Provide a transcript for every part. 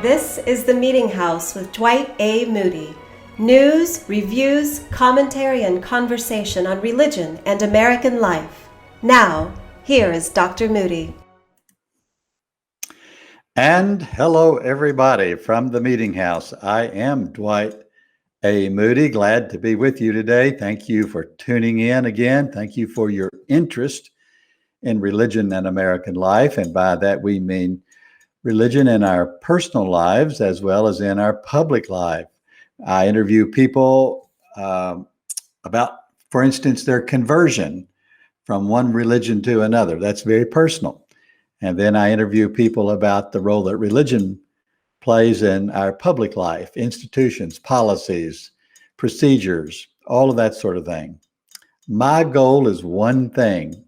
This is the Meetinghouse with Dwight A. Moody. News, reviews, commentary, and conversation on religion and American life. Now, here is Dr. Moody. And hello, everybody from the Meetinghouse. I am Dwight A. Moody. Glad to be with you today. Thank you for tuning in again. Thank you for your interest in religion and American life. And by that, we mean religion in our personal lives as well as in our public life. I interview people about, for instance, their conversion from one religion to another. That's very personal. And then I interview people about the role that religion plays in our public life, institutions, policies, procedures, all of that sort of thing. My goal is one thing: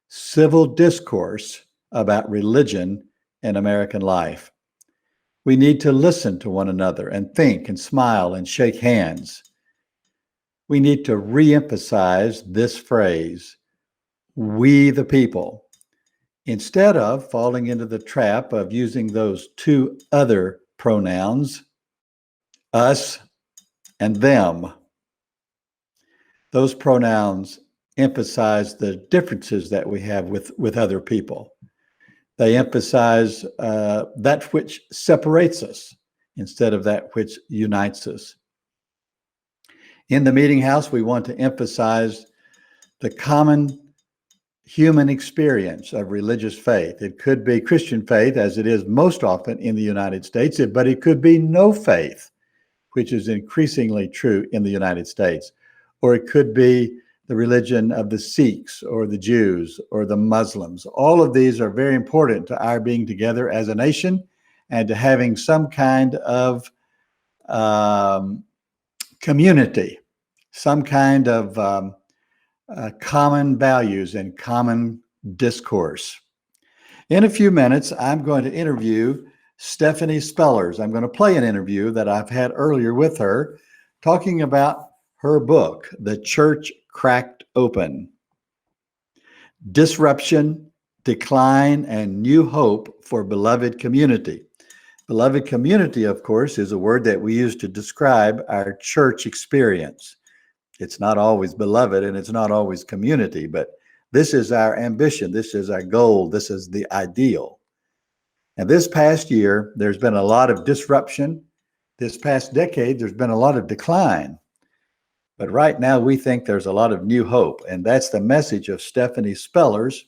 civil discourse about religion in American life. We need to listen to one another and think and smile and shake hands. We need to re-emphasize this phrase, we the people, instead of falling into the trap of using those two other pronouns, us and them. Those pronouns emphasize the differences that we have with other people. They emphasize that which separates us instead of that which unites us. In the Meetinghouse, we want to emphasize the common human experience of religious faith. It could be Christian faith, as it is most often in the United States, but it could be no faith, which is increasingly true in the United States. Or it could be the religion of the Sikhs or the Jews or the Muslims. All of these are very important to our being together as a nation and to having some kind of community, some kind of common values and common discourse. In a few minutes, I'm going to interview Stephanie Spellers. I'm going to play an interview that I've had earlier with her, talking about her book, The Church Cracked Open: Disruption, Decline, and New Hope for Beloved Community. Beloved community, of course, is a word that we use to describe our church experience. It's not always beloved and it's not always community, but this is our ambition. This is our goal. This is the ideal. And this past year, there's been a lot of disruption. This past decade, there's been a lot of decline. But right now, we think there's a lot of new hope. And that's the message of Stephanie Spellers.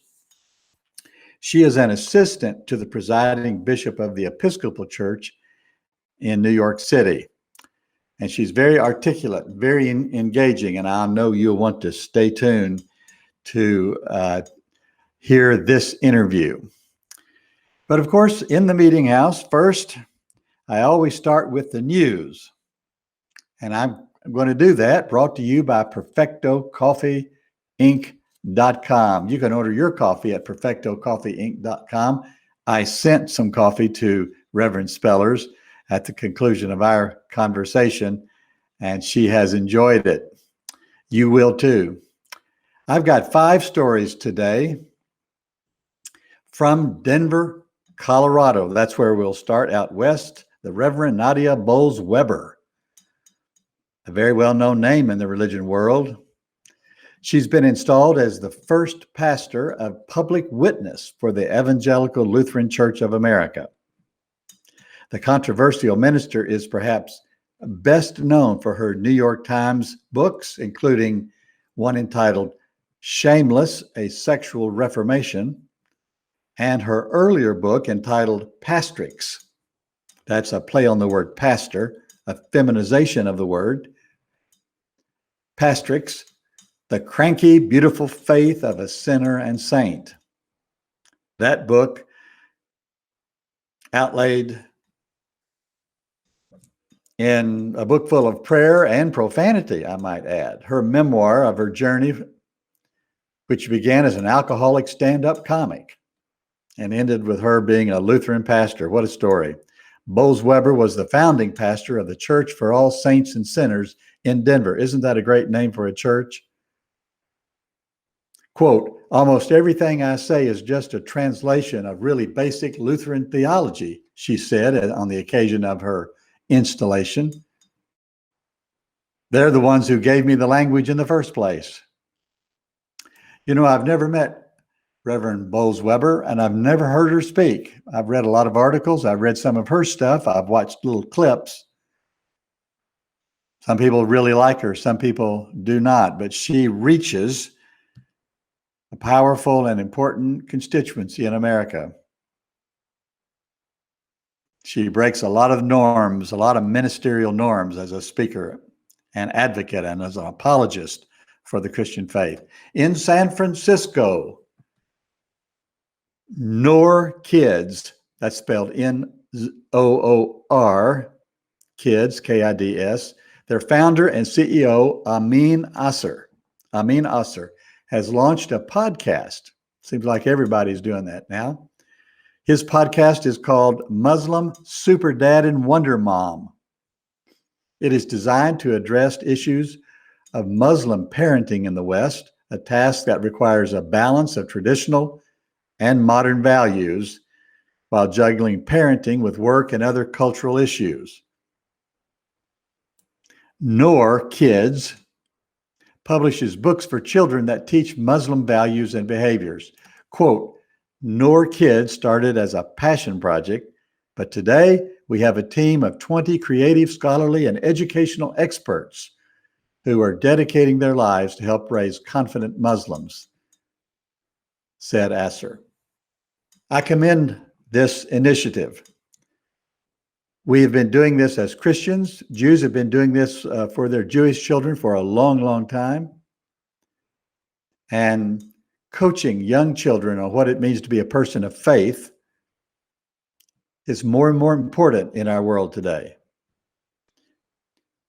She is an assistant to the presiding bishop of the Episcopal Church in New York City. And she's very articulate, very engaging, and I know you'll want to stay tuned to hear this interview. But of course, in the Meetinghouse, first, I always start with the news. And I'm going to do that, brought to you by PerfectoCoffeeInc.com. You can order your coffee at PerfectoCoffeeInc.com. I sent some coffee to Reverend Spellers at the conclusion of our conversation, and she has enjoyed it. You will too. I've got 5 stories today from Denver, Colorado. That's where we'll start out west. The Reverend Nadia Bowles-Weber, a very well-known name in the religion world. She's been installed as the first pastor of public witness for the Evangelical Lutheran Church of America. The controversial minister is perhaps best known for her New York Times books, including one entitled Shameless: A Sexual Reformation, and her earlier book entitled Pastrix. That's a play on the word pastor, a feminization of the word. Pastrix: The Cranky, Beautiful Faith of a Sinner and Saint. That book outlaid in a book full of prayer and profanity, I might add. Her memoir of her journey, which began as an alcoholic stand-up comic and ended with her being a Lutheran pastor. What a story. Bowles-Weber was the founding pastor of the Church for All Saints and Sinners in Denver. Isn't that a great name for a church? Quote, almost everything I say is just a translation of really basic Lutheran theology, she said on the occasion of her installation. They're the ones who gave me the language in the first place. You know, I've never met Reverend Bowles Weber, and I've never heard her speak. I've read a lot of articles. I've read some of her stuff. I've watched little clips. Some people really like her. Some people do not, but she reaches a powerful and important constituency in America. She breaks a lot of norms, a lot of ministerial norms as a speaker, an advocate, and as an apologist for the Christian faith. In San Francisco, Noor Kids, that's spelled N-O-O-R, Kids, K-I-D-S. Their founder and CEO, Amin Asser, has launched a podcast. Seems like everybody's doing that now. His podcast is called Muslim Super Dad and Wonder Mom. It is designed to address issues of Muslim parenting in the West, a task that requires a balance of traditional and modern values while juggling parenting with work and other cultural issues. Noor Kids publishes books for children that teach Muslim values and behaviors. Quote, Noor Kids started as a passion project, but today we have a team of 20 creative, scholarly, and educational experts who are dedicating their lives to help raise confident Muslims, said Asser. I commend this initiative. We have been doing this as Christians. Jews have been doing this for their Jewish children for a long, long time. And coaching young children on what it means to be a person of faith is more and more important in our world today.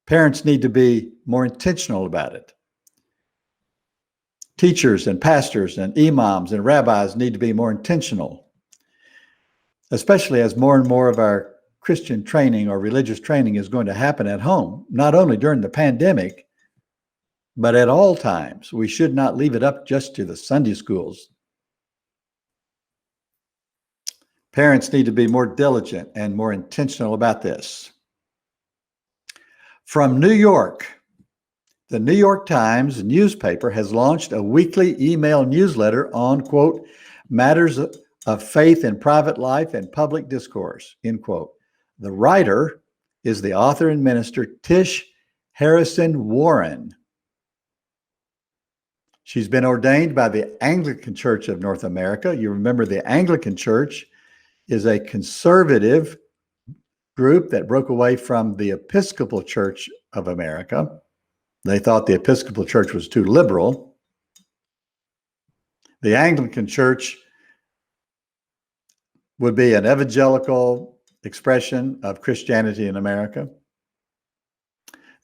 Parents need to be more intentional about it. Teachers and pastors and imams and rabbis need to be more intentional, especially as more and more of our Christian training or religious training is going to happen at home, not only during the pandemic, but at all times. We should not leave it up just to the Sunday schools. Parents need to be more diligent and more intentional about this. From New York, the New York Times newspaper has launched a weekly email newsletter on, quote, matters of faith in private life and public discourse, end quote. The writer is the author and minister Tish Harrison Warren. She's been ordained by the Anglican Church of North America. You remember the Anglican Church is a conservative group that broke away from the Episcopal Church of America. They thought the Episcopal Church was too liberal. The Anglican Church would be an evangelical expression of Christianity in America.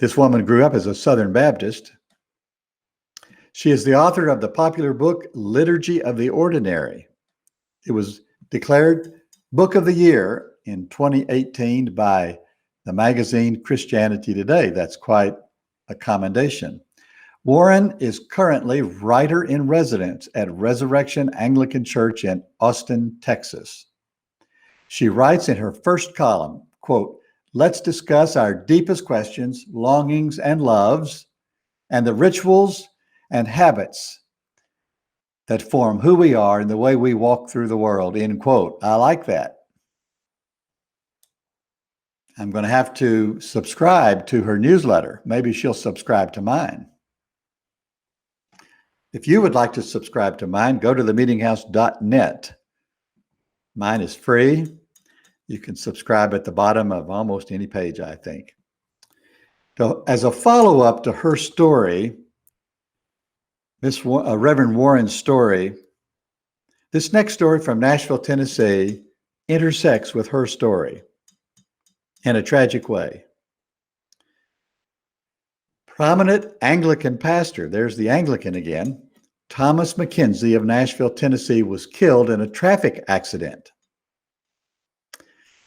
This woman grew up as a Southern Baptist. She is the author of the popular book, Liturgy of the Ordinary. It was declared Book of the Year in 2018 by the magazine Christianity Today. That's quite a commendation. Warren is currently writer in residence at Resurrection Anglican Church in Austin, Texas. She writes in her first column, quote, let's discuss our deepest questions, longings, and loves, and the rituals and habits that form who we are and the way we walk through the world, end quote. I like that. I'm going to have to subscribe to her newsletter. Maybe she'll subscribe to mine. If you would like to subscribe to mine, go to themeetinghouse.net. Mine is free. You can subscribe at the bottom of almost any page, I think. So, as a follow-up to her story, Reverend Warren's story, this next story from Nashville, Tennessee, intersects with her story in a tragic way. Prominent Anglican pastor, there's the Anglican again, Thomas McKenzie of Nashville, Tennessee, was killed in a traffic accident.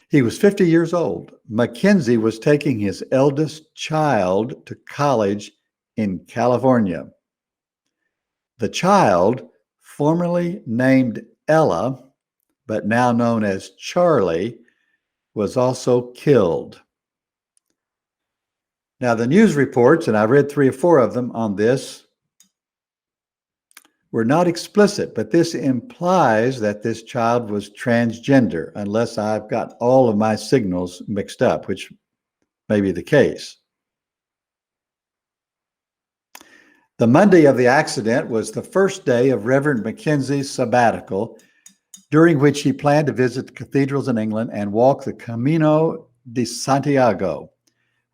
He was 50 years old. McKenzie was taking his eldest child to college in California. The child, formerly named Ella, but now known as Charlie, was also killed. Now, the news reports, and I read 3 or 4 of them on this, were not explicit, but this implies that this child was transgender, unless I've got all of my signals mixed up, which may be the case. The Monday of the accident was the first day of Reverend Mackenzie's sabbatical, during which he planned to visit cathedrals in England and walk the Camino de Santiago,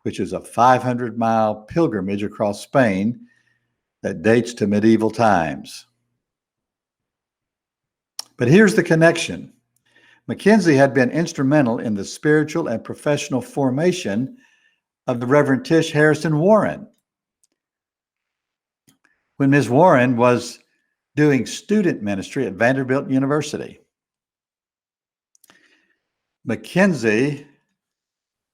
which is a 500-mile pilgrimage across Spain that dates to medieval times. But here's the connection. Mackenzie had been instrumental in the spiritual and professional formation of the Reverend Tish Harrison Warren. When Ms. Warren was doing student ministry at Vanderbilt University, Mackenzie,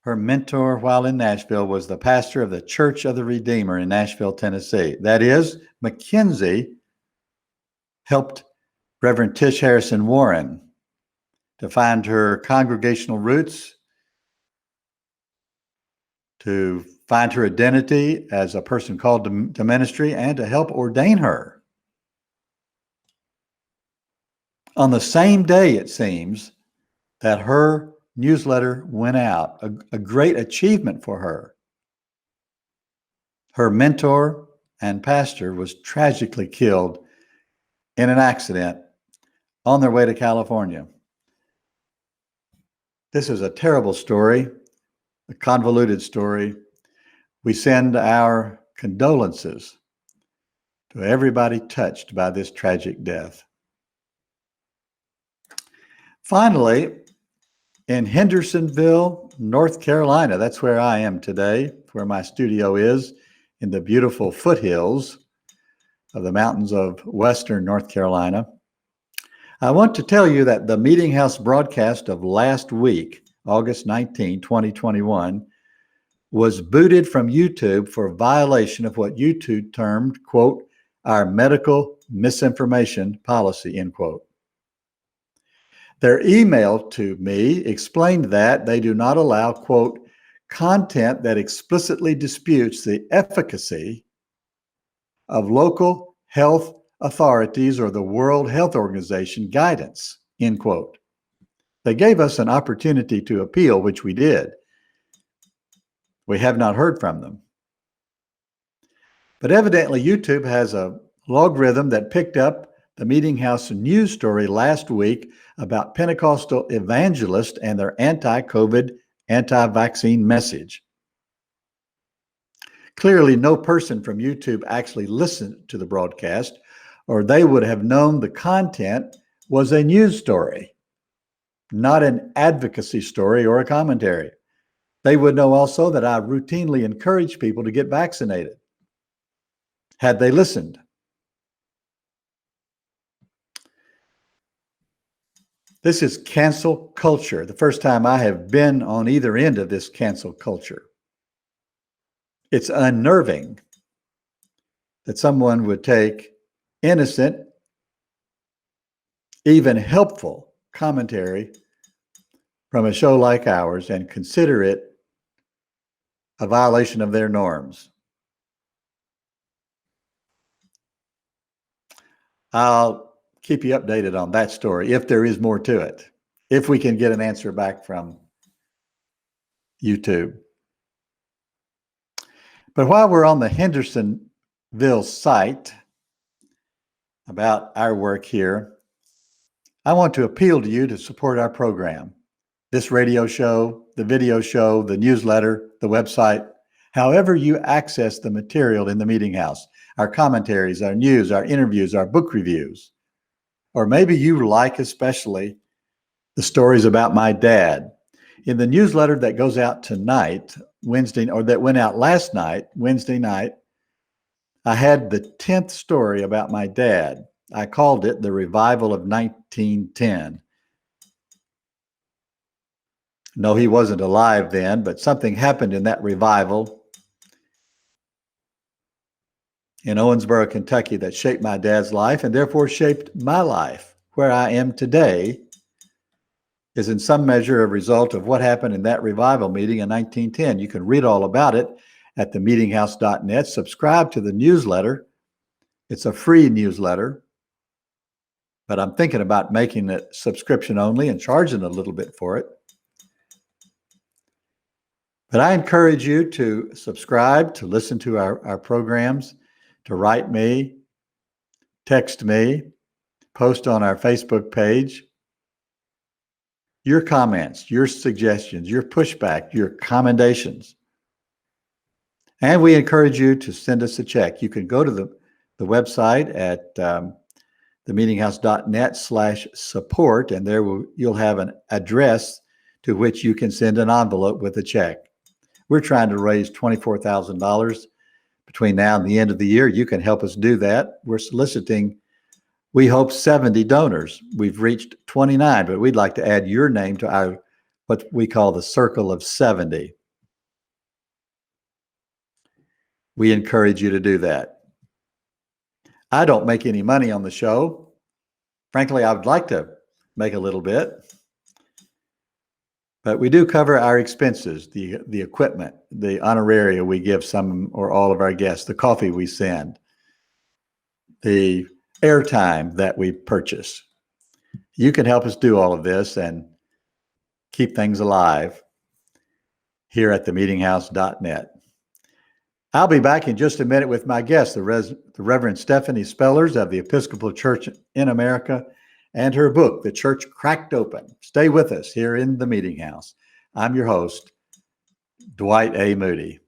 her mentor while in Nashville, was the pastor of the Church of the Redeemer in Nashville, Tennessee. That is, Mackenzie helped Reverend Tish Harrison Warren to find her congregational roots, to find her identity as a person called to ministry, and to help ordain her. On the same day, it seems, that her newsletter went out, a great achievement for her. Her mentor and pastor was tragically killed in an accident on their way to California. This is a terrible story, a convoluted story. We send our condolences to everybody touched by this tragic death. Finally, in Hendersonville, North Carolina, that's where I am today, where my studio is, in the beautiful foothills of the mountains of western North Carolina. I want to tell you that the Meetinghouse broadcast of last week, August 19, 2021, was booted from YouTube for violation of what YouTube termed, quote, our medical misinformation policy, end quote. Their email to me explained that they do not allow, quote, content that explicitly disputes the efficacy of local health authorities or the World Health Organization guidance, end quote. They gave us an opportunity to appeal, which we did. We have not heard from them. But evidently, YouTube has a logarithm that picked up the Meetinghouse news story last week about Pentecostal evangelists and their anti-COVID, anti-vaccine message. Clearly, no person from YouTube actually listened to the broadcast, or they would have known the content was a news story, not an advocacy story or a commentary. They would know also that I routinely encourage people to get vaccinated. Had they listened? This is cancel culture. The first time I have been on either end of this cancel culture. It's unnerving that someone would take innocent, even helpful commentary from a show like ours and consider it a violation of their norms. I'll keep you updated on that story if there is more to it, if we can get an answer back from YouTube. But while we're on the Hendersonville site about our work here, I want to appeal to you to support our program. This radio show, the video show, the newsletter, the website, however you access the material in the Meetinghouse, our commentaries, our news, our interviews, our book reviews. Or maybe you like especially the stories about my dad. In the newsletter that goes out tonight, Wednesday, or that went out last night, Wednesday night, I had the 10th story about my dad. I called it The Revival of 1910. No, he wasn't alive then, but something happened in that revival in Owensboro, Kentucky, that shaped my dad's life and therefore shaped my life, where I am today is in some measure a result of what happened in that revival meeting in 1910. You can read all about it at themeetinghouse.net. Subscribe to the newsletter. It's a free newsletter, but I'm thinking about making it subscription only and charging a little bit for it. But I encourage you to subscribe, to listen to our programs, to write me, text me, post on our Facebook page. Your comments, your suggestions, your pushback, your commendations. And we encourage you to send us a check. You can go to the website at themeetinghouse.net/support, and there you'll have an address to which you can send an envelope with a check. We're trying to raise $24,000 between now and the end of the year. You can help us do that. We're soliciting, we hope, 70 donors. We've reached 29, but we'd like to add your name to our, what we call the Circle of 70. We encourage you to do that. I don't make any money on the show. Frankly, I would like to make a little bit. But we do cover our expenses, the equipment, the honoraria we give some or all of our guests, the coffee we send, the airtime that we purchase. You can help us do all of this and keep things alive here at themeetinghouse.net. I'll be back in just a minute with my guest, the Reverend Stephanie Spellers of the Episcopal Church in America, and her book, The Church Cracked Open. Stay with us here in the Meeting House. I'm your host, Dwight A. Moody.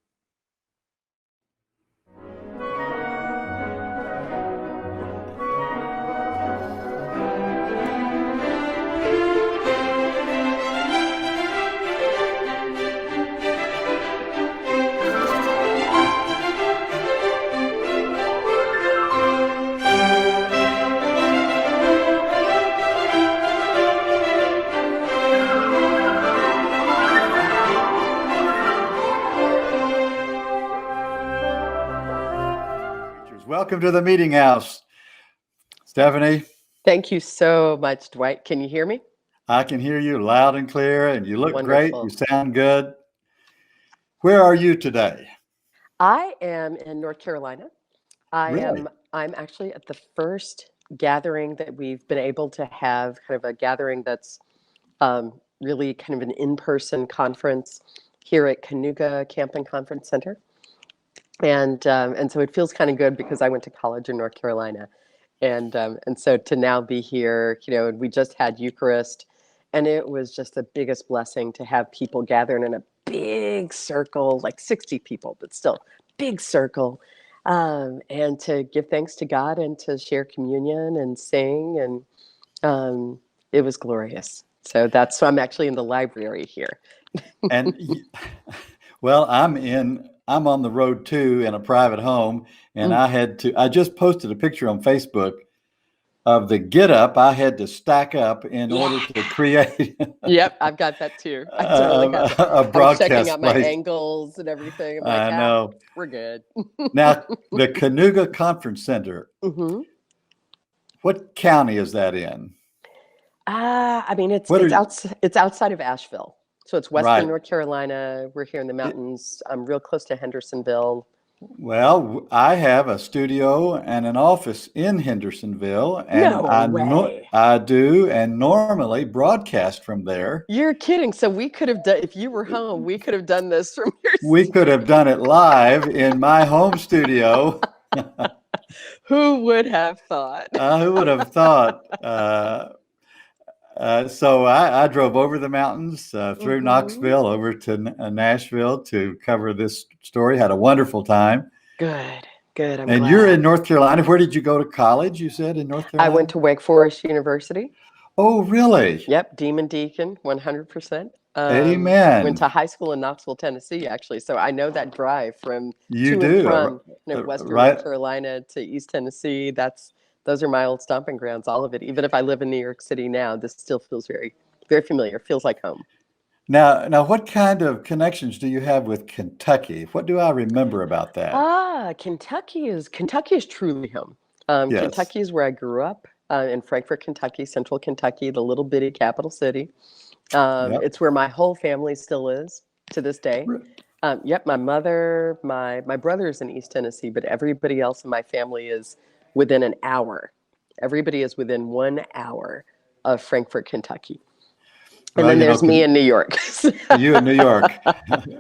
Welcome to the Meeting House. Stephanie. Thank you so much, Dwight. Can you hear me? I can hear you loud and clear, and you look Wonderful. great. You sound good. Where are you today? I am in North Carolina. Really? I'm actually at the first gathering that we've been able to have, kind of a gathering that's really kind of an in-person conference here at Cayuga Camp and Conference Center. And so it feels kind of good because I went to college in North Carolina. And so to now be here, we just had Eucharist, and it was just the biggest blessing to have people gathering in a big circle, like 60 people, but still big circle, and to give thanks to God and to share communion and sing. And it was glorious. So so I'm actually in the library here. And well, I'm on the road too in a private home, and I just posted a picture on Facebook of the get up I had to stack up in order to create. Yep, I've got that too. I totally got that. A broadcast. I'm checking out my place. Angles and everything. I'm like, I know. We're good. Now, the Cayuga Conference Center. Mm-hmm. What county is that in? I mean, it's outside of Asheville. So it's western North Carolina. We're here in the mountains. I'm real close to Hendersonville. Well, I have a studio and an office in Hendersonville, and I do, and normally broadcast from there. You're kidding. So we could have done, if you were home, we could have done this from your We could have done it live in my home studio. Who would have thought? Who would have thought? So I drove over the mountains through Knoxville over to Nashville to cover this story. Had a wonderful time. Good. I'm glad. You're in North Carolina. Where did you go to college? You said in North Carolina? I went to Wake Forest University. Oh, really? Yep. Demon Deacon, 100%. Amen. Went to high school in Knoxville, Tennessee, actually. So I know that drive from western North Carolina to East Tennessee. Those are my old stomping grounds, all of it. Even if I live in New York City now, this still feels very, very familiar. Feels like home. Now, what kind of connections do you have with Kentucky? What do I remember about that? Kentucky is truly home. Yes. Kentucky is where I grew up, in Frankfort, Kentucky, central Kentucky, the little bitty capital city. Yep. It's where my whole family still is to this day. Yep, my mother, my brother's in East Tennessee, but everybody else in my family is within an hour. Everybody is within 1 hour of Frankfort, Kentucky. And Well, then there's me in New York. you in New York,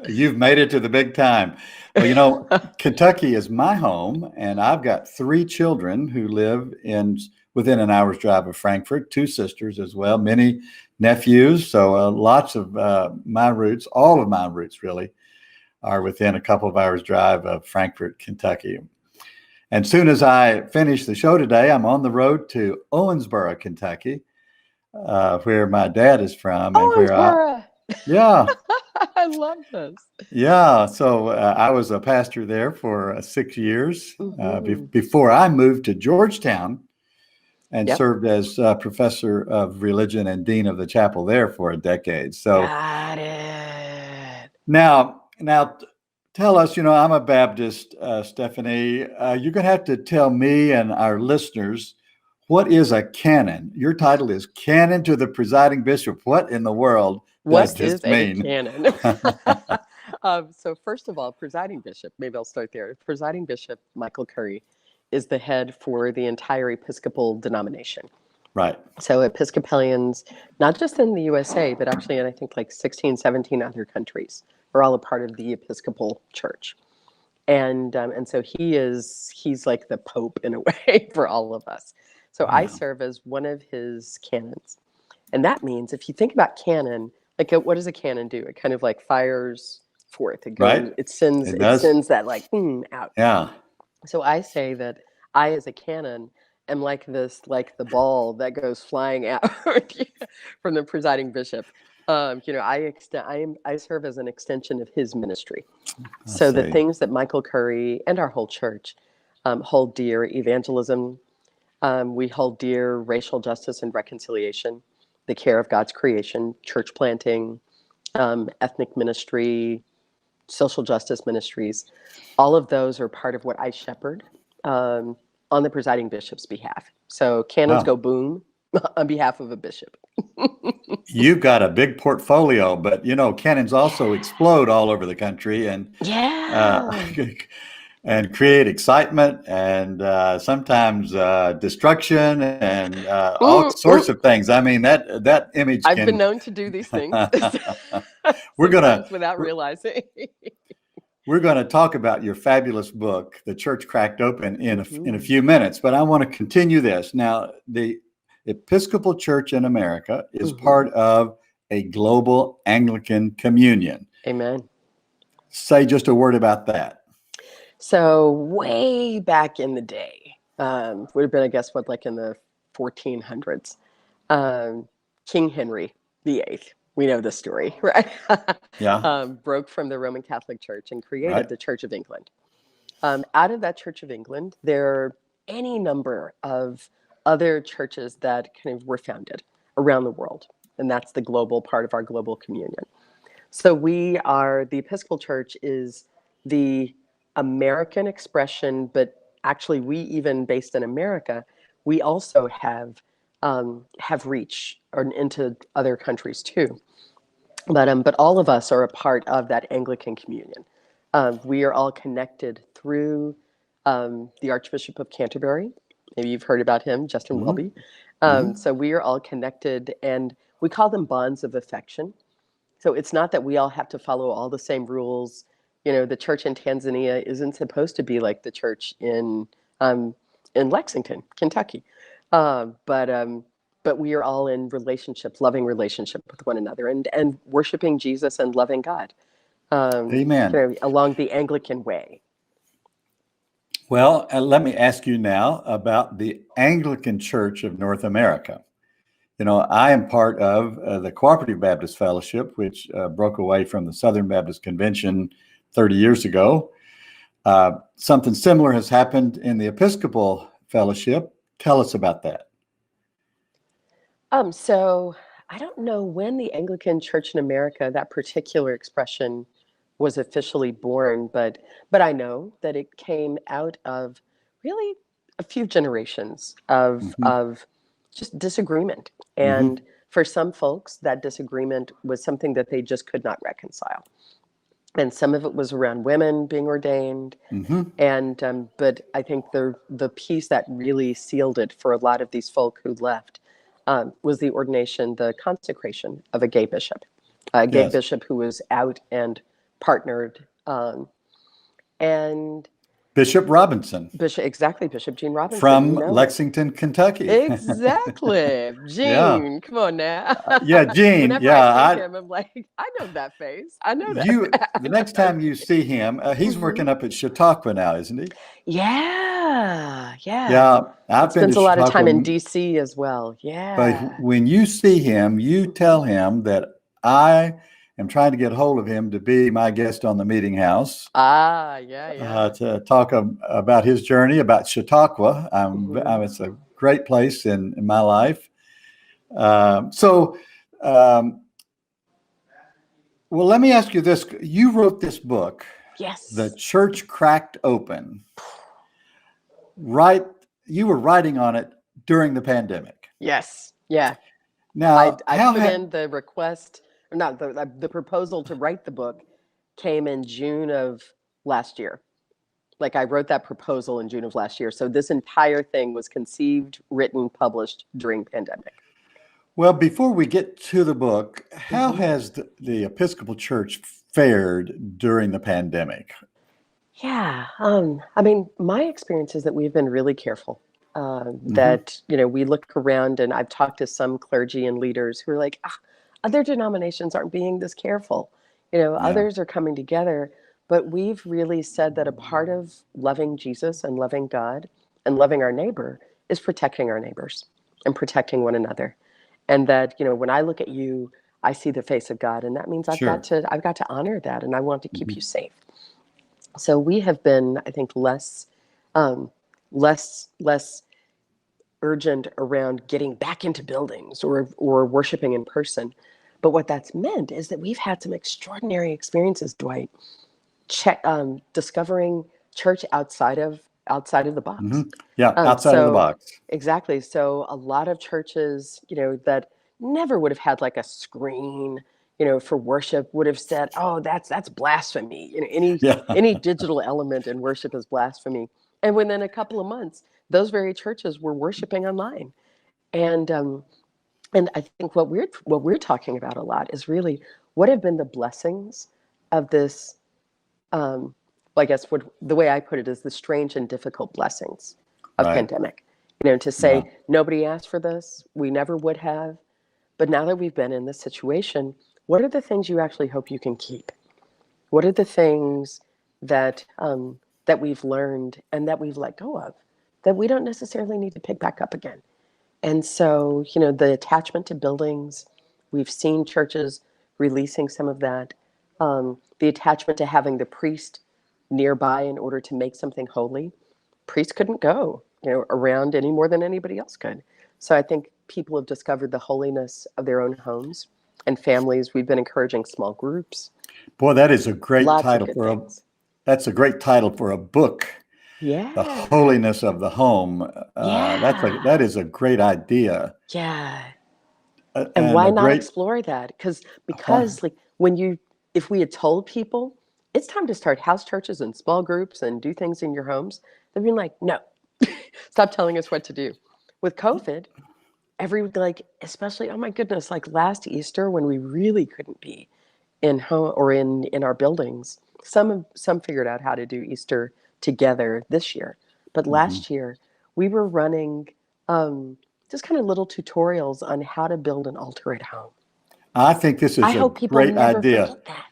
you've made it to the big time. Well, Kentucky is my home, and I've got three children who live within an hour's drive of Frankfort, two sisters as well, many nephews. So lots of my roots, all of my roots really, are within a couple of hours drive of Frankfort, Kentucky. And soon as I finish the show today, I'm on the road to Owensboro, Kentucky, where my dad is from, and Owensboro. yeah. I love this. Yeah, so I was a pastor there for 6 years Mm-hmm. before I moved to Georgetown and Yep. served as professor of religion and dean of the chapel there for a decade. So Got it. now tell us, I'm a Baptist, Stephanie. You're going to have to tell me and our listeners, what is a canon? Your title is Canon to the Presiding Bishop. What in the world does What this is a mean? canon? So first of all, presiding bishop, maybe I'll start there. Presiding Bishop Michael Curry is the head for the entire Episcopal denomination. Right. So Episcopalians, not just in the USA, but actually in I think like 16, 17 other countries, are all a part of the Episcopal Church. And so he's like the Pope in a way for all of us. So I serve as one of his canons. And that means if you think about canon, like what does a canon do? It kind of like fires forth. It goes, Right. it sends that like out. Yeah. So I say that I, as a canon, am like the ball that goes flying out from the presiding bishop. I serve as an extension of his ministry. So the things that Michael Curry and our whole church hold dear: evangelism, we hold dear racial justice and reconciliation, the care of God's creation, church planting, ethnic ministry, social justice ministries. All of those are part of what I shepherd on the presiding bishop's behalf. So cannons go boom on behalf of a bishop. You've got a big portfolio, but cannons also explode all over the country and and create excitement and sometimes destruction and all sorts of things. I mean, that image I've been known to do these things. Without realizing. We're going to talk about your fabulous book, The Church Cracked Open, in a few minutes, but I want to continue this. Now, the Episcopal Church in America is part of a global Anglican communion. Amen. Say just a word about that. So way back in the day, would have been, I guess, like in the 1400s, King Henry VIII, we know the story, right? Yeah. Broke from the Roman Catholic Church and created the Church of England. Out of that Church of England, there are any number of other churches that kind of were founded around the world. And that's the global part of our global communion. So the Episcopal Church is the American expression, but actually we, even based in America, we also have reach into other countries too. But all of us are a part of that Anglican communion. We are all connected through the Archbishop of Canterbury. Maybe you've heard about him, Justin Welby. So we are all connected, and we call them bonds of affection. So it's not that we all have to follow all the same rules. The church in Tanzania isn't supposed to be like the church in Lexington, Kentucky. But we are all in loving relationship with one another, and worshiping Jesus and loving God. Amen. Along the Anglican way. Well, let me ask you now about the Anglican Church of North America. I am part of the Cooperative Baptist Fellowship, which broke away from the Southern Baptist Convention 30 years ago. Something similar has happened in the Episcopal Fellowship. Tell us about that. So I don't know when the Anglican Church in America, that particular expression, was officially born, but I know that it came out of really a few generations of just disagreement and for some folks, that disagreement was something that they just could not reconcile. And some of it was around women being ordained. Mm-hmm. And but I think the piece that really sealed it for a lot of these folk who left was the ordination, the consecration of a gay bishop, Yes. who was out and partnered, and Bishop Robinson Bishop Gene Robinson. from You know it. Lexington, Kentucky. Exactly. Yeah. Gene, come on now. Yeah, Gene. Whenever I see Yeah, him, I'm like, I know that face. I know you. that. The next time you see him, he's Mhm. working up at Chautauqua now, isn't he? Yeah, yeah. Yeah, And I've been to spends a lot of time in Chautauqua, DC as well. but Yeah. when you see him, you tell him that I am trying to get hold of him to be my guest on the Meeting House. Ah, yeah, yeah. To talk about his journey, about Chautauqua. Mhm. It's a great place in my life. So, um, well, let me ask you this. You wrote this book, The Yes. Church Cracked Open, right? You were writing on it during the pandemic. Yes. Yeah. Now, I put in the request, or not the proposal to write the book came in June of last year. Like I wrote that proposal in June of last year. So this entire thing was conceived, written, published during pandemic. well, before we get to the book, how Mhm. has the Episcopal Church fared during the pandemic? Yeah. I mean, my experience is that we've been really careful. Hmm. That, we look around and I've talked to some clergy and leaders who are like, other denominations aren't being this careful. Yeah, Others are coming together. But we've really said that a part of loving Jesus and loving God and loving our neighbor is protecting our neighbors and protecting one another. And that, when I look at you, I see the face of God. And that means sure. I've got to honor that and I want to keep Mhm. you safe. So we have been, I think, um, less urgent around getting back into buildings or worshiping in person. But what that's meant is that we've had some extraordinary experiences, Dwight, discovering church outside of the box. Hmm. Yeah, outside of the So box. exactly. So a lot of churches, that never would have had like a screen, for worship would have said, "Oh, that's blasphemy." Yeah. Any digital element in worship is blasphemy. And within a couple of months, those very churches were worshiping online. And I think what we're talking about a lot is really what have been the blessings of this. Um, well, I guess the way I put it is the strange and difficult blessings of Right. pandemic. To Yeah. say nobody asked for this, we never would have, but now that we've been in this situation, what are the things you actually hope you can keep? What are the things that we've learned and that we've let go of that we don't necessarily need to pick back up again? And so, the attachment to buildings, we've seen churches releasing some of that. The attachment to having the priest nearby in order to make something holy. Priests couldn't go, around any more than anybody else could. So I think people have discovered the holiness of their own homes and families. We've been encouraging small groups, Boy, that is a great lots of title good for a things. that's a great title for a book. The Yeah. holiness of the home. Yeah. That is a great idea, Yeah. And and why a not great. explore that? Why? Because like if we had told people it's time to start house churches and small groups and do things in your homes, they'd been like, no, stop telling us what to do. With COVID, especially, oh my goodness, like last Easter when we really couldn't be in home or in our buildings, some figured out how to do Easter together this year. But Mhm. last year we were running um, just kind of little tutorials on how to build an altar at home. I think this I is a hope people great never idea. forget that.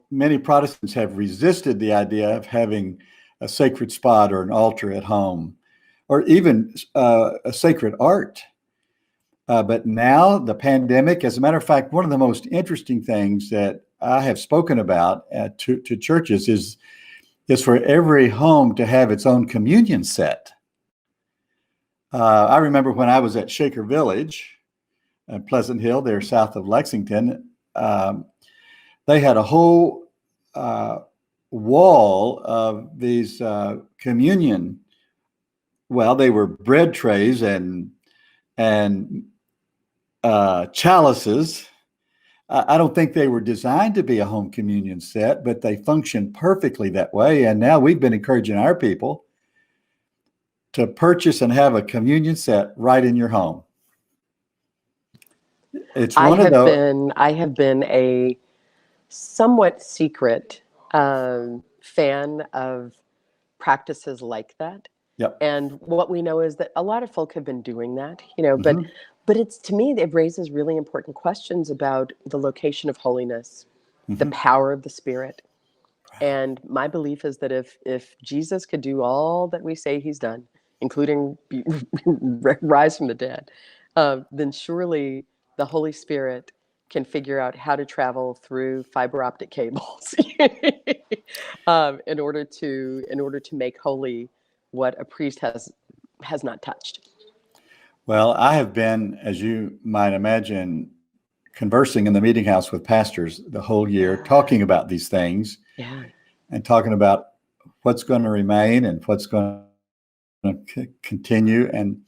Many Protestants have resisted the idea of having a sacred spot or an altar at home, or even a sacred art. But now the pandemic, as a matter of fact, one of the most interesting things that I have spoken about to churches is for every home to have its own communion set. I remember when I was at Shaker Village in Pleasant Hill, there south of Lexington, they had a whole wall of these communion. Well, they were bread trays and and chalices. I don't think they were designed to be a home communion set, but they function perfectly that way. And now we've been encouraging our people to purchase and have a communion set right in your home. It's one of those. I have been a somewhat secret fan of practices like that. Yep. And what we know is that a lot of folk have been doing that, you know, Mhm. but it's, to me, it raises really important questions about the location of holiness, the Mhm. power of the Spirit. And my belief is that if Jesus could do all that we say he's done, including rise from the dead, then surely the Holy Spirit can figure out how to travel through fiber optic cables in order to make holy what a priest has not touched. Well, I have been, as you might imagine, conversing in the meeting house with pastors the whole year, Yeah. talking about these things Yeah. and talking about what's going to remain and what's going to continue, and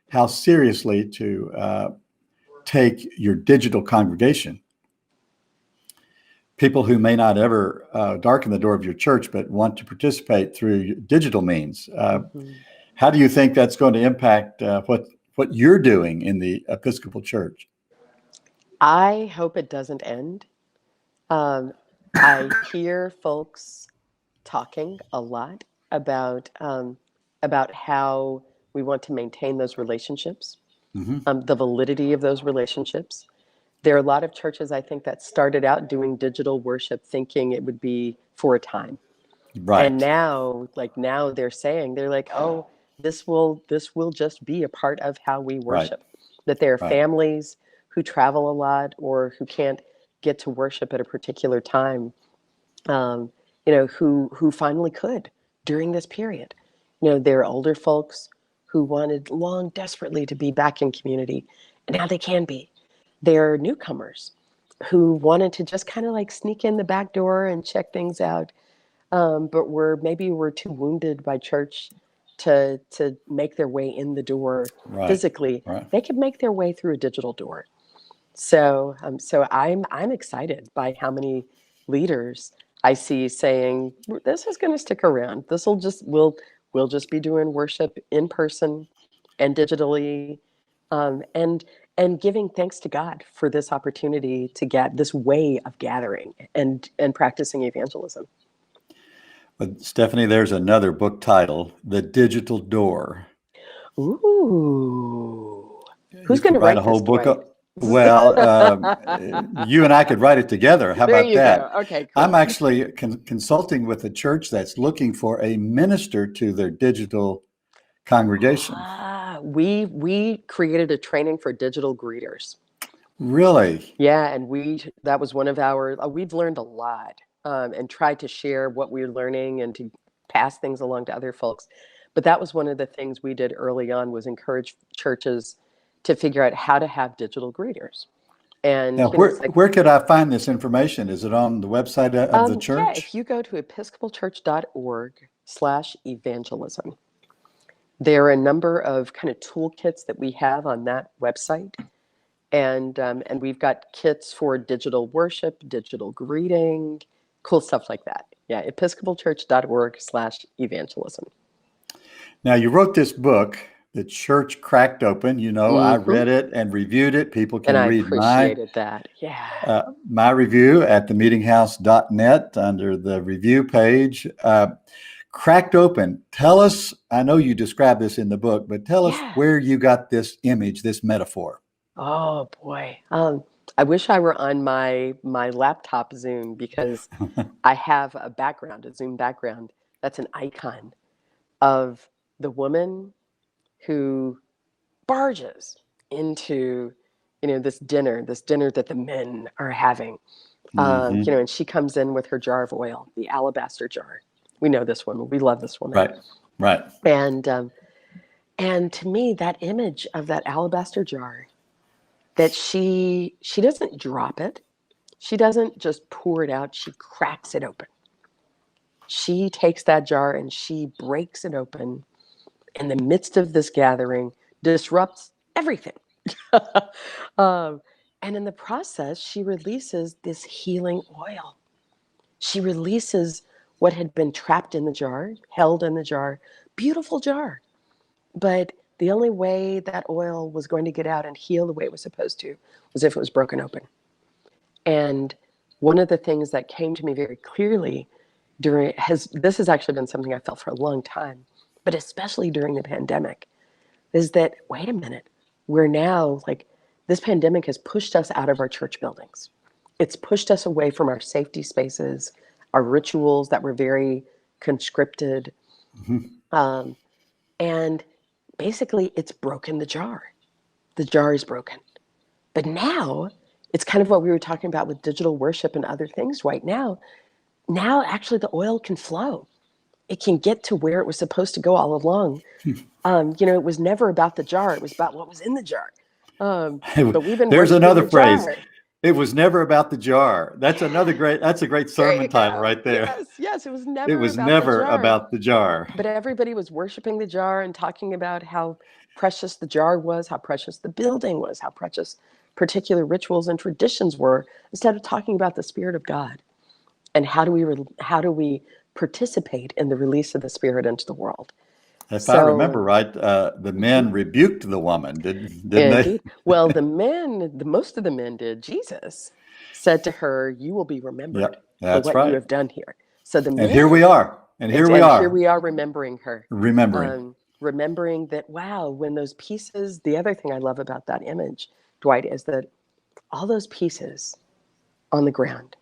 how seriously to take your digital congregation. People who may not ever darken the door of your church, but want to participate through digital means. Mhm. How do you think that's going to impact what you're doing in the Episcopal Church? I hope it doesn't end. Um, I hear folks talking a lot about how we want to maintain those relationships, Mm-hmm. the validity of those relationships. There are a lot of churches, I think, that started out doing digital worship thinking it would be for a time. And Right, now they're saying, they're like, oh, this will just be a part of how we right, worship. That there are right. families who travel a lot or who can't get to worship at a particular time, um, who finally could during this period. There are older folks who wanted long desperately to be back in community, and now they can be. There are newcomers who wanted to just kind of like sneak in the back door and check things out, but were too wounded by church to make their way in the door Right, physically. right. They could make their way through a digital door. So I'm excited by how many leaders I see saying this is going to stick around. We'll just be doing worship in person and digitally, and giving thanks to God for this opportunity to get this way of gathering and practicing evangelism. But Stephanie, there's another book title, The Digital Door. Ooh, You who's going could to write a write whole this, book. Dwight? Well, you and I could write it together. How There about you go. that? Okay, I'm cool. actually consulting with a church that's looking for a minister to their digital congregation. We created a training for digital greeters. Really? Yeah, and that was one of our, we've learned a lot, and tried to share what we're learning and to pass things along to other folks. But that was one of the things we did early on, was encourage churches to figure out how to have digital greeters. Now, And, it's like, where could I find this information? Is it on the website of the yeah, church? if you go to episcopalchurch.org/evangelism, there are a number of kind of toolkits that we have on that website. And we've got kits for digital worship, digital greeting, cool stuff like that. Yeah, episcopalchurch.org/evangelism. Now, you wrote this book, The Church Cracked Open. I Hmm. read it and reviewed it. People And can I read my appreciated that. Yeah. my review at themeetinghouse.net under the review page. Cracked Open. Tell us, I know you describe this in the book, but tell us Yeah. where you got this image, this metaphor. Oh boy. I wish I were on my laptop Zoom, because I have a Zoom background that's an icon of the woman who barges into, this dinner that the men are having. Hmm. And she comes in with her jar of oil, the alabaster jar. We know this woman. We love this woman. Right, right. And to me, that image of that alabaster jar, that she doesn't drop it, she doesn't just pour it out. She cracks it open. She takes that jar and she breaks it open in the midst of this gathering, disrupts everything. um, and in the process, she releases this healing oil. She releases what had been trapped in the jar, held in the jar, beautiful jar. But the only way that oil was going to get out and heal the way it was supposed to was if it was broken open. And one of the things that came to me very clearly this has actually been something I felt for a long time, but especially during the pandemic, is that, wait a minute, we're now like, this pandemic has pushed us out of our church buildings. It's pushed us away from our safety spaces, our rituals that were very conscripted. Um, and basically, it's broken the jar. The jar is broken. But now, it's kind of what we were talking about with digital worship and other things right now. Now, actually, the oil can flow. It can get to where it was supposed to go all along. It was never about the jar. It was about what was in the jar. But we've been There's worshiping another the phrase. jar. It was never about the jar. That's a great sermon title right there. Yes, it was It never was about the never jar. about the jar. But everybody was worshiping the jar and talking about how precious the jar was, how precious the building was, how precious particular rituals and traditions were, instead of talking about the Spirit of God and how do we participate in the release of the Spirit into the world. If I remember So, right, the men rebuked the woman, didn't they? indeed. Well, most of the men did. Jesus said to her, "You will be remembered Yep, for that's what you right. have done here." So the And here we men, are. And here we and here are, we are remembering her, remembering. remembering that, wow, when those pieces, the other thing I love about that image, Dwight, is that all those pieces on the ground,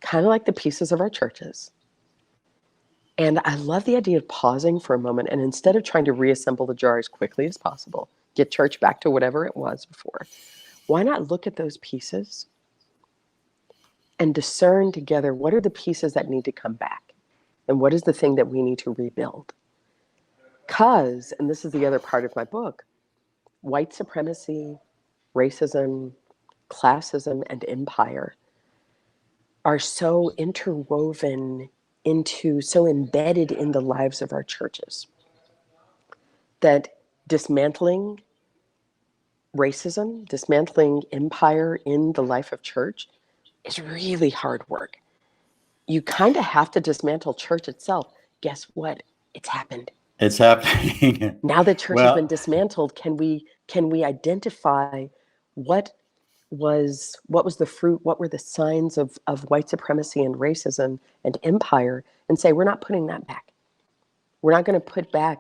kind of like the pieces of our churches. And I love the idea of pausing for a moment and instead of trying to reassemble the jar as quickly as possible, get church back to whatever it was before, why not look at those pieces and discern together what are the pieces that need to come back and what is the thing that we need to rebuild? Because, and this is the other part of my book, white supremacy, racism, classism, and empire are so interwoven so embedded in the lives of our churches that dismantling racism, dismantling empire in the life of church is really hard work. You kind of have to dismantle church itself. Guess what? It's happened. It's happening. Now that church has been Well, dismantled, can we identify what was the fruit, what were the signs of white supremacy and racism and empire, and say, we're not putting that back. We're not going to put back,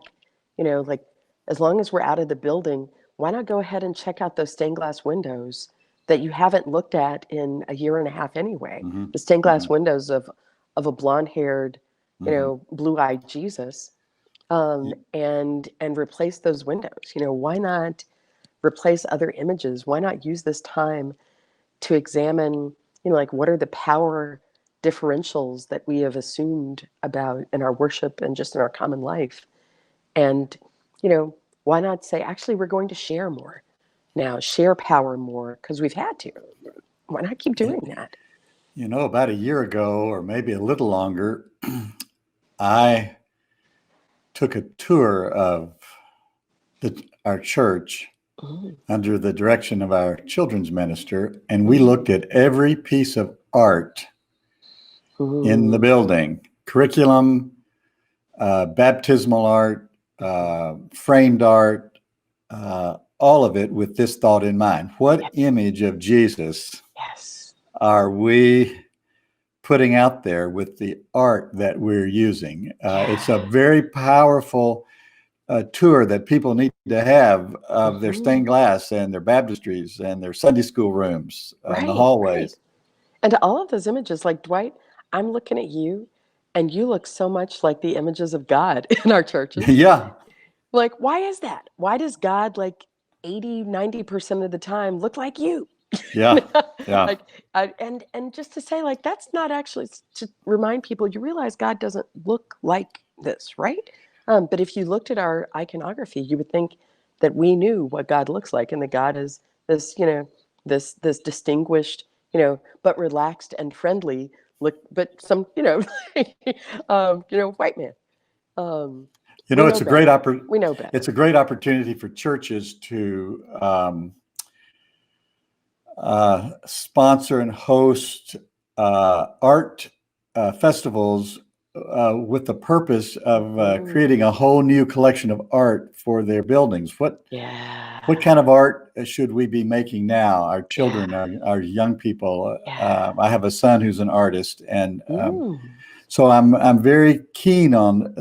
like, as long as we're out of the building, why not go ahead and check out those stained glass windows that you haven't looked at in a year and a half anyway? mhm, The stained glass mhm, windows of a blonde-haired, mhm. blue-eyed Jesus, and replace those windows. Why not replace other images? Why not use this time to examine, like, what are the power differentials that we have assumed about in our worship and just in our common life? And, why not say, actually, we're going to share more now, share power more, because we've had to. Why not keep doing that? About a year ago, or maybe a little longer, I took a tour of our church Mm, under the direction of our children's minister, and we looked at every piece of art in the mm, building, curriculum, baptismal art, framed art, all of it with this thought in mind. What yep, image of Jesus yes. are we putting out there with the art that we're using? It's a Yeah. very powerful tour that people need to have of their Hmm. stained glass and their baptistries and their Sunday school rooms and the Right, right. hallways. And to all of those images, like, Dwight, I'm looking at you, and you look so much like the images of God in our churches. Yeah, Like, why is that? Why does God, like, 80, 90% of the time look like you? yeah, yeah. Like, and just to say, like, that's not actually to remind people, you realize God doesn't look like this, right? But if you looked at our iconography, you would think that we knew what God looks like, and that God is this, this distinguished, but relaxed and friendly look, but some, white man. Um, You We know, know better. We know better. it's a great opportunity for churches to sponsor and host art festivals with the purpose of creating a whole new collection of art for their buildings. What kind of art should we be making now? Our children, our young people. I have a son who's an artist, and so I'm very keen on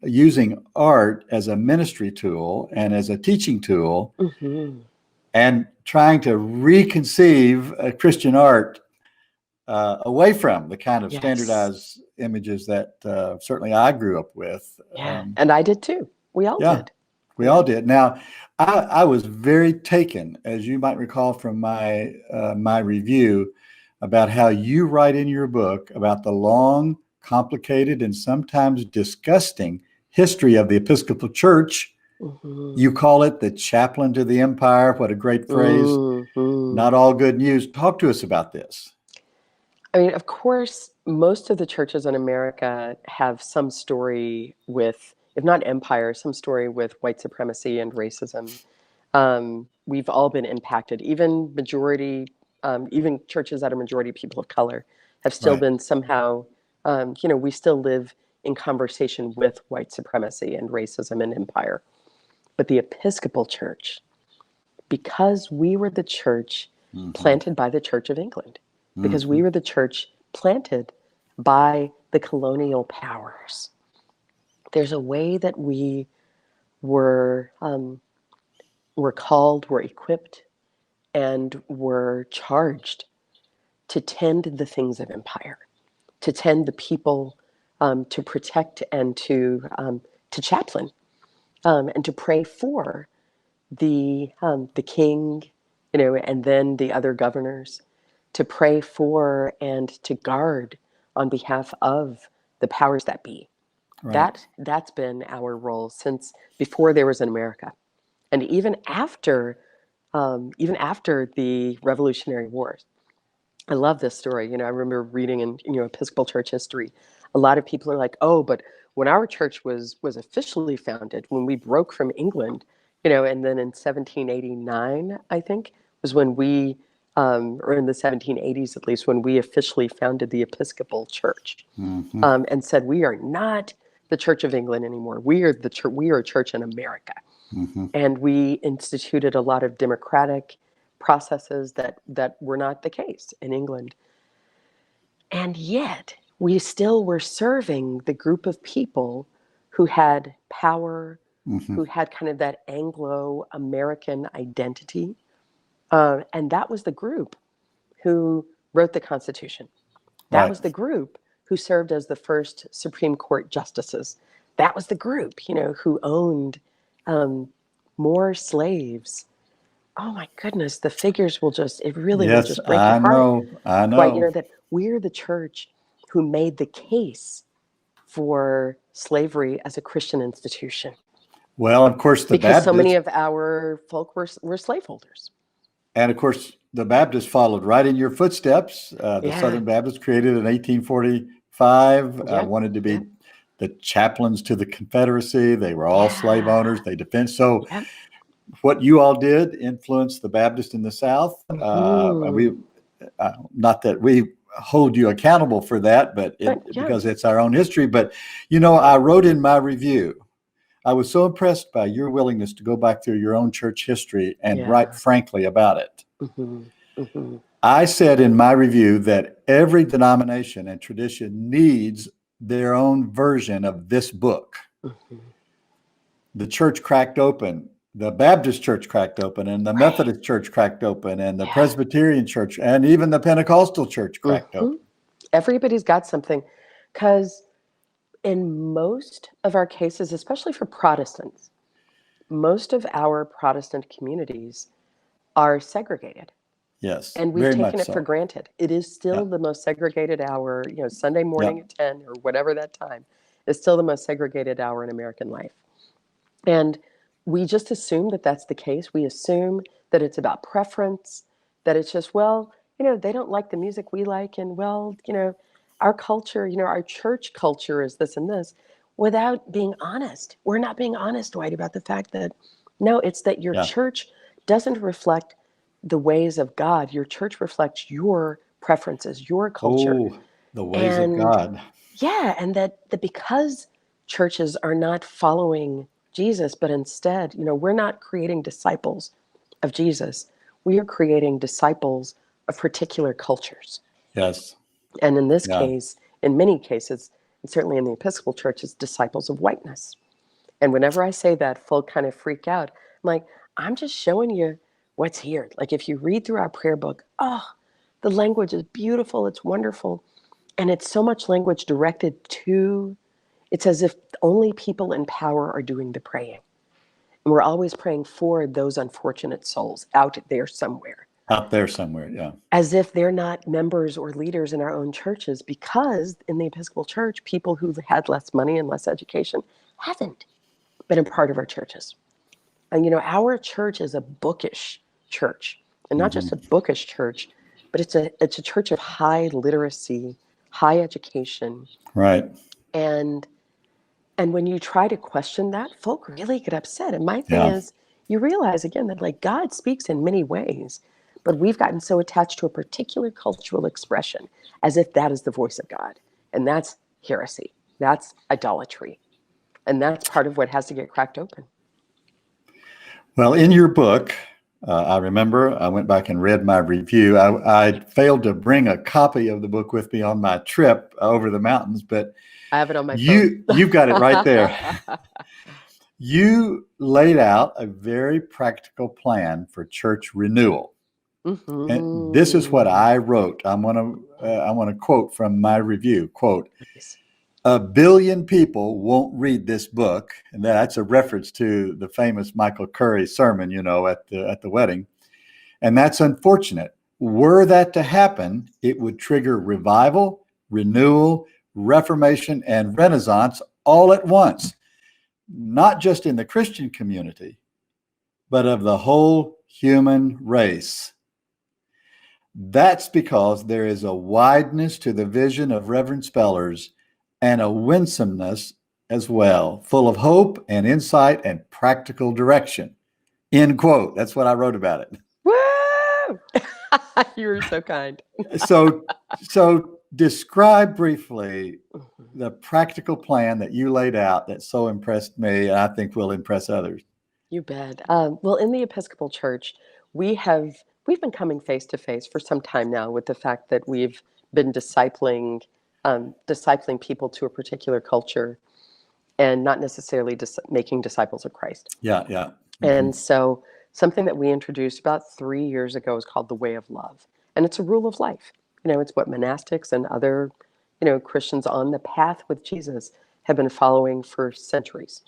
using art as a ministry tool and as a teaching tool, and trying to reconceive Christian art away from the kind of standardized images that certainly I grew up with. And I did too. We all did. We all did. Now, I was very taken, as you might recall from my my review, about how you write in your book about the long, complicated, and sometimes disgusting history of the Episcopal Church. You call it the chaplain to the empire. What a great phrase. Not all good news. Talk to us about this. I mean, of course, most of the churches in America have some story with, if not empire, some story with white supremacy and racism. We've all been impacted. Even even churches that are majority people of color have still been somehow, we still live in conversation with white supremacy and racism and empire. But the Episcopal Church, because we were the church planted by the Church of England, because we were the church planted by the colonial powers, there's a way that we were called, were equipped, and were charged to tend the things of empire, to tend the people, to protect and to chaplain, and to pray for the king, and then the other governors, to pray for and to guard on behalf of the powers that be. That's been our role since before there was an America, and even after the Revolutionary Wars. I love this story. I remember reading in Episcopal Church history. A lot of people are like, "Oh, but when our church was officially founded, when we broke from England, and then in 1789, I think, was when we, or in the 1780s at least, when we officially founded the Episcopal Church, and said we are not the Church of England anymore. We are the church. We are a church in America, and we instituted a lot of democratic processes that were not the case in England. And yet, we still were serving the group of people who had power, who had kind of that Anglo-American identity. And that was the group who wrote the Constitution. That was the group who served as the first Supreme Court justices. That was the group, who owned more slaves. Oh my goodness, the figures will just, it really will just break your heart. I know. Right, that we're the church who made the case for slavery as a Christian institution. Well, of course, because so many of our folk were slaveholders. And of course, the Baptists followed right in your footsteps. The Southern Baptists created in 1845, wanted to be the chaplains to the Confederacy. They were all slave owners. They defended. So what you all did influenced the Baptists in the South. We, not that we hold you accountable for that, but because it's our own history. But, I wrote in my review, I was so impressed by your willingness to go back through your own church history and write frankly about it. I said in my review that every denomination and tradition needs their own version of this book. The church cracked open. The Baptist church cracked open, and the Methodist church cracked open, and the Presbyterian church, and even the Pentecostal church cracked open. Everybody's got something, because in most of our cases, especially for Protestants, most of our Protestant communities are segregated. Yes. And we've taken it for granted. It is still the most segregated hour, Sunday morning at 10 or whatever that time is still the most segregated hour in American life. And we just assume that that's the case. We assume that it's about preference, that it's just, they don't like the music we like. And our culture, our church culture is this and this. without being honest. We're not being honest, Dwight, about the fact that, no, it's that your Yeah. church doesn't reflect the ways of God. Your church reflects your preferences, your culture. Oh, the ways of And God. yeah, and that because churches are not following Jesus, but instead, we're not creating disciples of Jesus. We are creating disciples of particular cultures. Yes. And in this Yeah. case, in many cases, and certainly in the Episcopal Church, it's disciples of whiteness. And whenever I say that, folk kind of freak out. I'm like, I'm just showing you what's here. Like if you read through our prayer book, oh, the language is beautiful, it's wonderful. And it's so much language directed to, it's as if only people in power are doing the praying. And we're always praying for those unfortunate souls out there somewhere, Out there somewhere. Yeah. as if they're not members or leaders in our own churches, because in the Episcopal Church, people who've had less money and less education haven't been a part of our churches. And our church is a bookish church, and not just a bookish church, but it's a church of high literacy, high education, Right. and when you try to question that, folk really get upset. And my thing Yeah. is, you realize again that like God speaks in many ways, but we've gotten so attached to a particular cultural expression as if that is the voice of God, and that's heresy, that's idolatry, and that's part of what has to get cracked open. Well, in your book, I remember I went back and read my review. I failed to bring a copy of the book with me on my trip over the mountains, but I have it on my phone. you've got it right there. You laid out a very practical plan for church renewal. And this is what I wrote. I want to quote from my review, quote, Nice. 1 billion people won't read this book. And that's a reference to the famous Michael Curry sermon, at the wedding. And that's unfortunate. Were that to happen, it would trigger revival, renewal, reformation, and renaissance all at once, not just in the Christian community, but of the whole human race. That's because there is a wideness to the vision of Reverend Spellers and a winsomeness as well, full of hope and insight and practical direction. End quote. That's what I wrote about it. Woo! You were so kind. So describe briefly the practical plan that you laid out that so impressed me, and I think will impress others. You bet. Well, in the Episcopal Church, we've been coming face to face for some time now with the fact that we've been discipling people to a particular culture, and not necessarily making disciples of Christ. Yeah, yeah. Mm-hmm. And so, something that we introduced about 3 years ago is called the Way of Love, and it's a rule of life. It's what monastics and other, Christians on the path with Jesus have been following for centuries.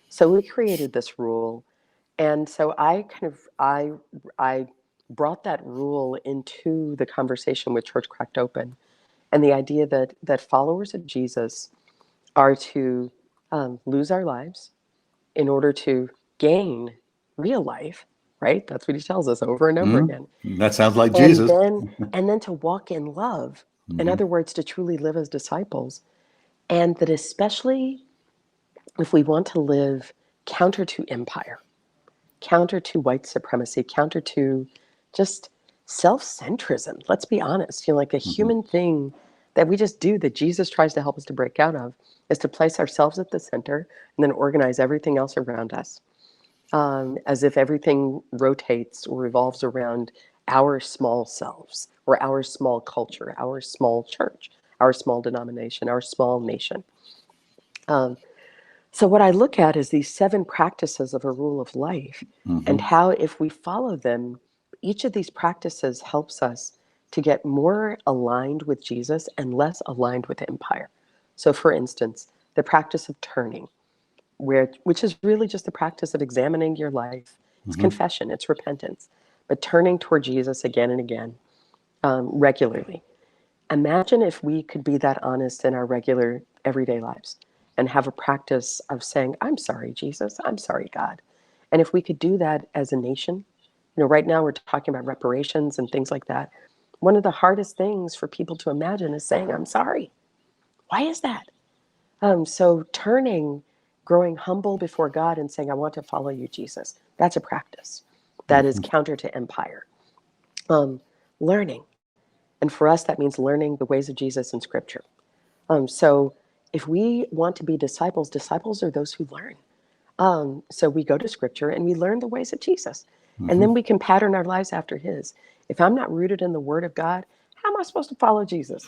So we created this rule, and so I brought that rule into the conversation with Church Cracked Open, and the idea that followers of Jesus are to lose our lives in order to gain real life, right? That's what he tells us over and over again. That sounds like And Jesus. then to walk in love. In other words, to truly live as disciples. And that especially if we want to live counter to empire, counter to white supremacy, counter to just self-centrism. Let's be honest, like a human thing that we just do that Jesus tries to help us to break out of is to place ourselves at the center and then organize everything else around us, as if everything rotates or revolves around our small selves or our small culture, our small church, our small denomination, our small nation. So what I look at is these 7 practices of a rule of life, and how if we follow them, each of these practices helps us to get more aligned with Jesus and less aligned with empire. So for instance, the practice of turning, which is really just the practice of examining your life. It's confession, it's repentance, but turning toward Jesus again and again, regularly. Imagine if we could be that honest in our regular everyday lives and have a practice of saying, I'm sorry, Jesus, I'm sorry, God. And if we could do that as a nation, right now we're talking about reparations and things like that. One of the hardest things for people to imagine is saying, I'm sorry. Why is that? So growing humble before God and saying, I want to follow you, Jesus, that's a practice that is counter to empire. Learning. And for us, that means learning the ways of Jesus in Scripture. So if we want to be disciples, disciples are those who learn. So we go to Scripture and we learn the ways of Jesus. And then we can pattern our lives after his. If I'm not rooted in the Word of God, how am I supposed to follow Jesus?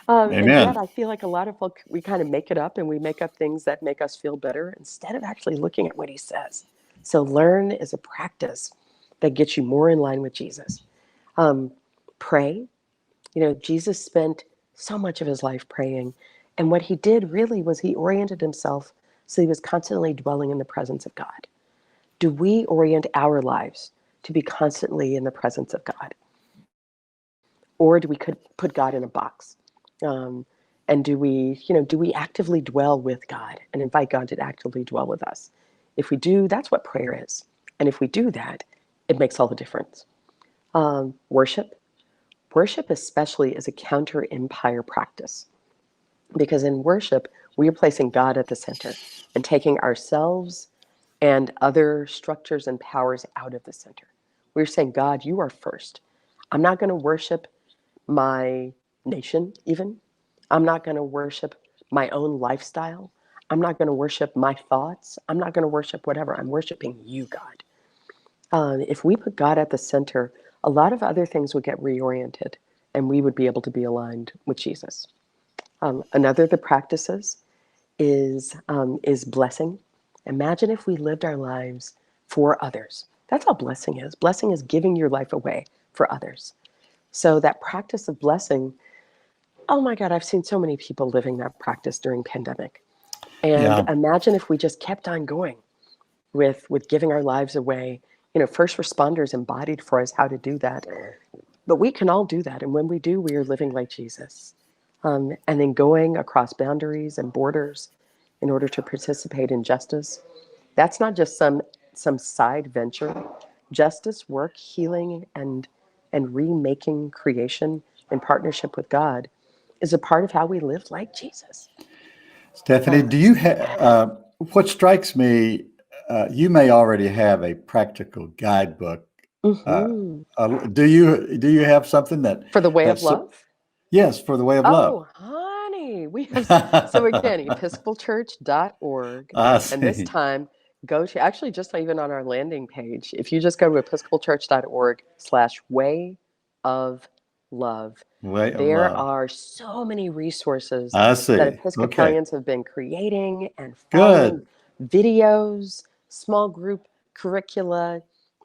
And yet Amen. I feel like a lot of folk, we kind of make it up and we make up things that make us feel better instead of actually looking at what he says. So learn is a practice that gets you more in line with Jesus. Pray. Jesus spent so much of his life praying. And what he did really was he oriented himself so he was constantly dwelling in the presence of God. Do we orient our lives to be constantly in the presence of God? Or do we put God in a box? And do we actively dwell with God and invite God to actively dwell with us? If we do, that's what prayer is. And if we do that, it makes all the difference. Worship. Worship especially is a counter-empire practice, because in worship, we are placing God at the center and taking ourselves and other structures and powers out of the center. We're saying, God, you are first. I'm not going to worship my nation, even. I'm not going to worship my own lifestyle. I'm not going to worship my thoughts. I'm not going to worship whatever. I'm worshiping you, God. If we put God at the center, a lot of other things would get reoriented and we would be able to be aligned with Jesus. Another of the practices is blessing. Imagine if we lived our lives for others. That's all blessing is. Blessing is giving your life away for others. So that practice of blessing, oh my God, I've seen so many people living that practice during pandemic. And Yeah. imagine if we just kept on going with giving our lives away. First responders embodied for us how to do that. But we can all do that. And when we do, we are living like Jesus. And then going across boundaries and borders in order to participate in justice. That's not just some side venture. Justice work, healing, and remaking creation in partnership with God is a part of how we live like Jesus. Stephanie, do you have what strikes me? You may already have a practical guidebook. Mm-hmm. Do you have something For the way of that's love? yes, for the way of love? Oh, honey, we have, so again, episcopalchurch.org. I And this see. time, go to, actually, just even on our landing page, if you just go to episcopalchurch.org/way of love, Way of there love. are so many resources I that see. Okay. Episcopalians have been creating and following, Good. videos, small group curricula.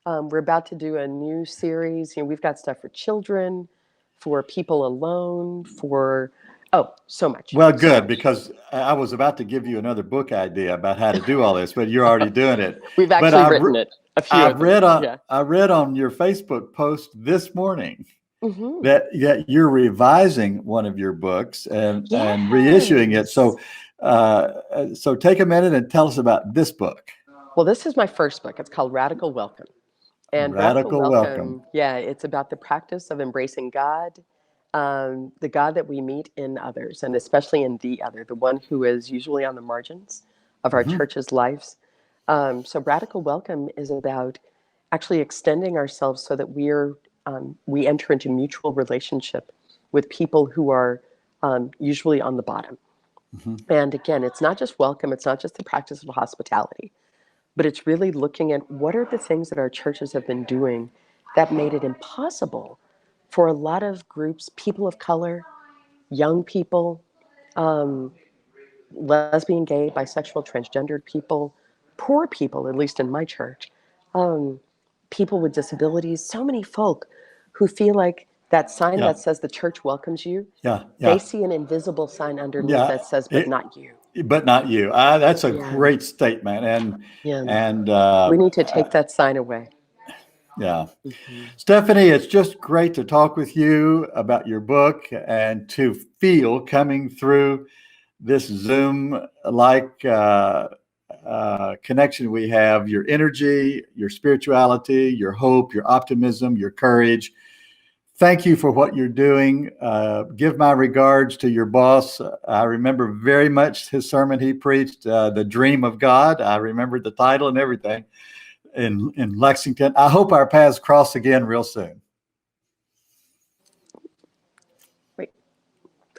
We're about to do a new series. We've got stuff for children, for people alone, so much. Well, So good, much. because I was about to give you another book idea about how to do all this, but you're already doing it. We've But actually written it, a few of them. Yeah. I read on your Facebook post this morning Mm-hmm. that you're revising one of your books and reissuing it. Yes. So take a minute and tell us about this book. Well, this is my first book. It's called Radical Welcome. And Radical Radical Welcome. Welcome, yeah, it's about the practice of embracing God, the God that we meet in others, and especially in the other, the one who is usually on the margins of our Mhm. church's lives. So Radical Welcome is about actually extending ourselves so that we enter into mutual relationship with people who are usually on the bottom. Mhm. And again, it's not just welcome, it's not just the practice of hospitality, but it's really looking at what are the things that our churches have been doing that made it impossible for a lot of groups, people of color, young people, um, lesbian, gay, bisexual, transgendered people, poor people, at least in my church, um, people with disabilities, so many folk who feel like that sign Yeah. that says the church welcomes you, Yeah. they Yeah. see an invisible sign underneath Yeah. that says, but not you. But not you. That's a Yeah. great statement. Yeah. And We need to take that sign away. yeah. Mm-hmm. Stephanie, it's just great to talk with you about your book and to feel coming through this Zoom like connection we have your energy, your spirituality, your hope, your optimism, your courage. thank you for what you're doing. Give my regards to your boss. I remember very much his sermon he preached, The Dream of God. I remember the title and everything in Lexington. I hope our paths cross again real soon. Wait.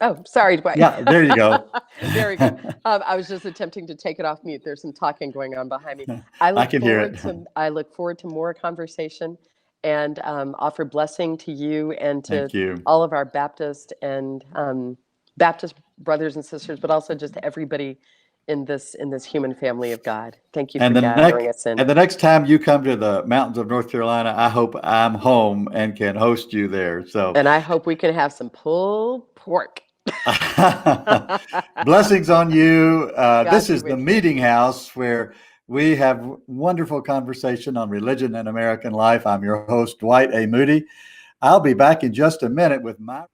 Oh, sorry, Dwight. Yeah, there you go. Very good. I was just attempting to take it off mute. There's some talking going on behind me. I can hear it. I look forward to more conversation and offer blessing to you and to Thank you. all of our Baptist and Baptist brothers and sisters, but also just everybody in this human family of God. Thank you for gathering us in. And the next time you come to the mountains of North Carolina, I hope I'm home and can host you there. So, and I hope we can have some pulled pork. Blessings on you. This is the you. Meetinghouse, where we have wonderful conversation on religion and American life. I'm your host, Dwight A. Moody. I'll be back in just a minute with my...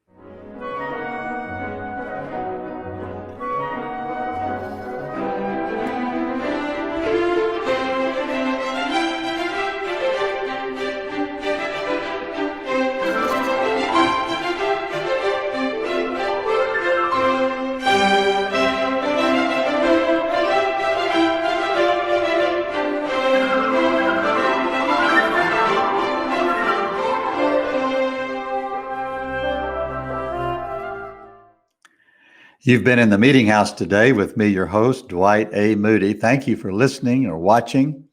You've been in the Meetinghouse today with me, your host, Dwight A. Moody. Thank you for listening or watching.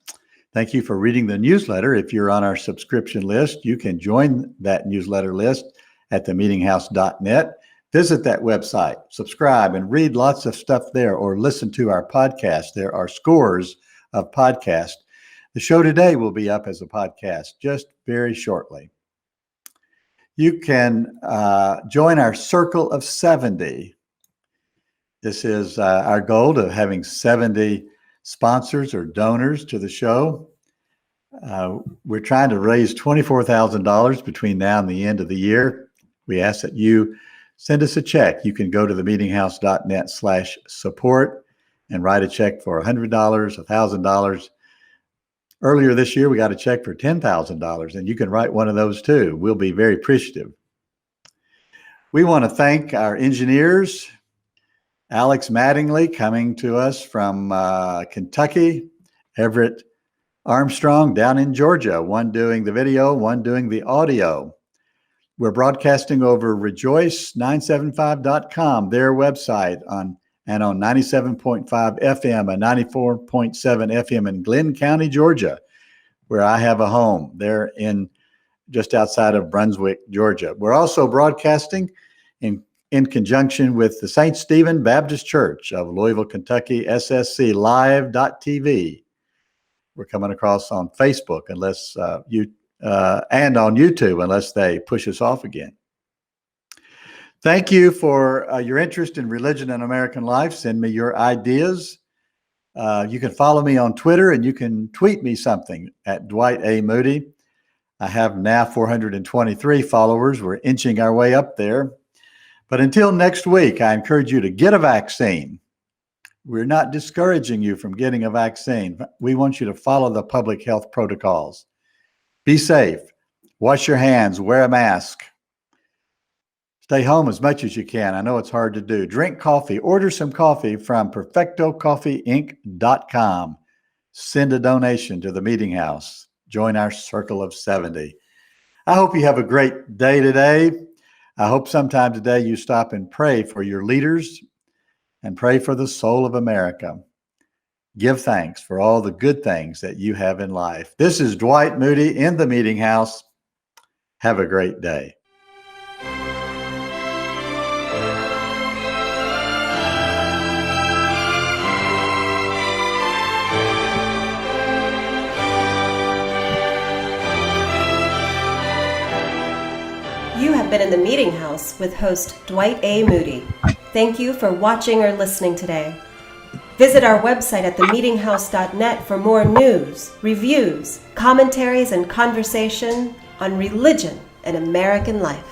Thank you for reading the newsletter. If you're on our subscription list, you can join that newsletter list at themeetinghouse.net. Visit that website, subscribe, and read lots of stuff there, or listen to our podcast. There are scores of podcasts. The show today will be up as a podcast just very shortly. You can join our Circle of 70. This is our goal of having 70 sponsors or donors to the show. We're trying to raise $24,000 between now and the end of the year. We ask that you send us a check. You can go to themeetinghouse.net/support and write a check for $100, $1,000. Earlier this year, we got a check for $10,000, and you can write one of those too. We'll be very appreciative. We want to thank our engineers, Alex Mattingly coming to us from Kentucky, Everett Armstrong down in Georgia, one doing the video, one doing the audio. We're broadcasting over rejoice975.com, their website, and on 97.5 FM and 94.7 FM in Glenn County, Georgia, where I have a home. They're in just outside of Brunswick, Georgia. We're also broadcasting in conjunction with the St. Stephen Baptist Church of Louisville, Kentucky, SSC Live.tv. We're coming across on Facebook and on YouTube, unless they push us off again. Thank you for your interest in religion and American life. Send me your ideas. You can follow me on Twitter, and you can tweet me something at Dwight A. Moody. I have now 423 followers. We're inching our way up there. But until next week, I encourage you to get a vaccine. We're not discouraging you from getting a vaccine. We want you to follow the public health protocols. Be safe. Wash your hands. Wear a mask. Stay home as much as you can. I know it's hard to do. Drink coffee. Order some coffee from perfectocoffeeinc.com. Send a donation to the Meetinghouse. Join our Circle of 70. I hope you have a great day today. I hope sometime today you stop and pray for your leaders and pray for the soul of America. Give thanks for all the good things that you have in life. This is Dwight Moody in the Meetinghouse. Have a great day. You have been in the Meetinghouse with host Dwight A. Moody. Thank you for watching or listening today. Visit our website at themeetinghouse.net for more news, reviews, commentaries, and conversation on religion and American life.